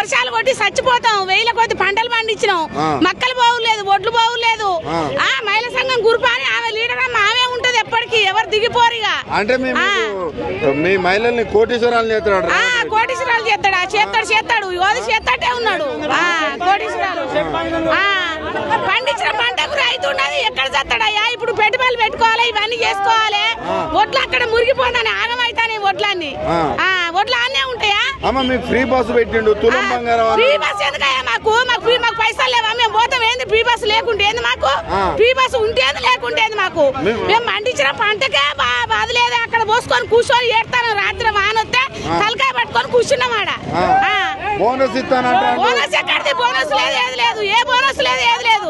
వర్షాలు కొట్టి చచ్చిపోతాం, వేల కొద్ది పంటలు పండించినాం, మక్కలు బాగులేదు, ఒడ్లు బాగులేదు. మహిళా సంఘం గురుపు అని ఆమె లీడర్ అమ్మ ఆమె ఉంటది ఎప్పటికీ, ఎవరు దిగిపోరుగా. అంటే మీ మహిళల్ని కోటీశ్వరాలు చేస్తాడు, కోటీశ్వరాలు చేస్తాడా? చేస్తాడు యోధి చేస్తాడే ఉన్నాడు. కోటీశ్వరాలు పండించిన పంటకు రైతు ఉన్నది ఎక్కడ చేస్తాడయ్యా? ఇప్పుడు పెట్టుబడులు పెట్టుకోవాలి, ఇవన్నీ చేసుకోవాలి. ఒడ్లు అక్కడ మురిగిపోతాను, ఆగమైతానే ఒడ్లన్నీ. ఒడ్లు అన్నీ ఉంటాయా? ఫ్రీ బస్సు పెట్టిండు, తులం బంగారం. ఫ్రీ బస్ ఎందుకయ్యా? మాకు పైసలు లేవా? మేము పోతాం ఏంది? ఫ్రీ బస్సు లేకుంటే ఏంది మాకు? ఫ్రీ బస్సు ఉంటేంది లేకుంటేంది మాకు? మేము పండించిన పంటకే బాధ లేదు, అక్కడ పోసుకొని కూర్చొని ఏడతాను. రాత్రి వానొస్తే తలకాయ పట్టుకొని కూర్చున్నామాడ. బోనస్ ఇస్తానంటే బోనస్ ఎక్కడిది? బోనస్ లేదు, ఏది లేదు, ఏ బోనస్ లేదు, ఏది లేదు.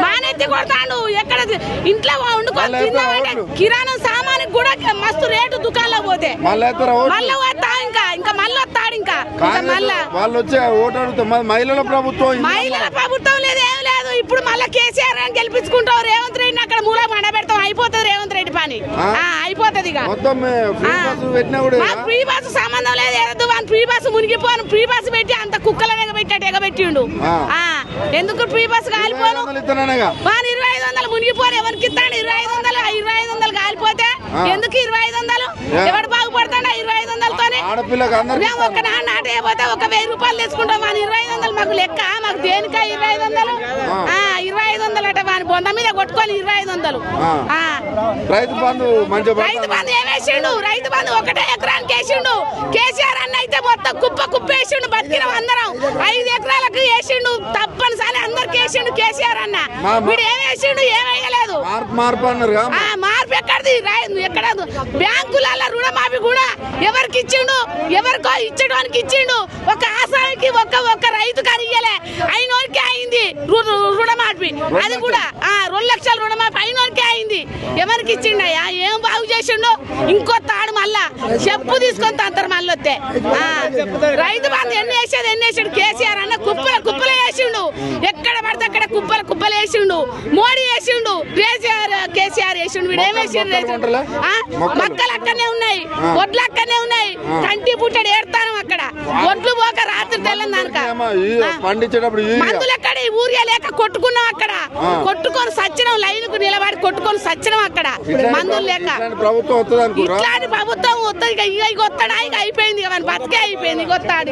మానెత్తి కొడతాడు. ఎక్కడ ఇంట్లో వండుకొని తిన్నామంటే కిరాణం సామానికి కూడా మస్తు రేటు దుకాణంలో పోతే మళ్ళీ వస్తా ఇంకా మళ్ళీ వస్తాడు. ఇంకా మళ్ళా వాళ్ళు వచ్చే ఓటు అడుగుతాం. మహిళల ప్రభుత్వం లేదు, ఏం లేదు. ఇప్పుడు మళ్ళీ కేసీఆర్ అని గెలిపించుకుంటావు. రేవంత్ రెడ్డిని అక్కడ మూల మండ పెడతాం, అయిపోతుంది రేవంత్ రెడ్డి పని, అయిపోతుంది. ఫ్రీ బస్సు సంబంధం లేదు, ఏదో ఫ్రీ బస్సు మునిగిపోను. ఫ్రీ బస్సు పెట్టి అంత కుక్కలను ఎగబెట్టిండు. ఎందుకు ఫ్రీ బస్సు కాలిపోను? 2500 మునిగిపోను. ఎవరికి ఇస్తాడు 2500 కాలిపోతే? ఎందుకు 2500? ఎవడు బాగుపడతాడు 2500తోనే? మేము ఒక నాట అయిపోతే ఒక 1000 రూపాయలు తెచ్చుకుంటాం. 2500 మాకు లెక్క, మాకు దేనికా 2500? 2500 అట వాని బొంద మీద కొట్టుకొని 2500. రైతు బంధు ఏమేసిండు? రైతు బంధు ఒకటే ఎకరానికి వేసిండు. కేసీఆర్ అన్న అయితే మొత్తం కుప్ప వేసిండు. బతికినాం అందరం. 5 ఎకరాలకు వేసిండు, తప్పనిసరి అందరికి వేసిండు కేసీఆర్ అన్న. వీడు ఏమేసిండు? ఏమేయలేదు. మార్పు ఎక్కడిది? ఎక్కడ బ్యాంకులలో రుణమాఫీ కూడా ఎవరికి ఇచ్చిండు? ఎవరికో ఇచ్చడానికి ఇచ్చిండు. ఒక ఆసానికి ఒక రైతు కానీ ఇయ్యలే. అయినోరికే అయింది రుణమాఫీ. అది కూడా 2 లక్షల రుణమాఫీ అయినోరికే అయింది. ఎవరికి ఇచ్చిండయ్యా? ఏం బాగు చేసిండు? ఇంకో తాడు మళ్ళా చెప్పు తీసుకొని తంతారు మళ్ళీ వస్తే. రైతు బంధు ఎన్ని వేసాడు కేసీఆర్ అన్న? కుప్పలు వేసిండు. ఎక్కడ పడితే అక్కడ కుప్పలు వేసిండు. మోడీ వేసిండు, కేసీఆర్ వేసిండు. వీడు ఏం వేసిండు? మక్కలు అక్కడనే ఉన్నాయి, ఒడ్లు అక్కడనే ఉన్నాయి. కంటి పుట్టడు ఏడతాను అక్కడ. ఒడ్లు పోక రాత్రి తెల్లందాక మందులు ఎక్కడ? ఊరియా లేక కొట్టుకున్నాం అక్కడ. కొట్టుకొని సచ్చినాం, లైన్ కు నిలబడి కొట్టుకొని సచ్చినాం అక్కడ మందులు లేక. ఇట్లాంటి ప్రభుత్వం వస్తుంది. ఇక వస్తాడా? ఇక అయిపోయింది, మన బతికే అయిపోయింది. ఇక వస్తాడు.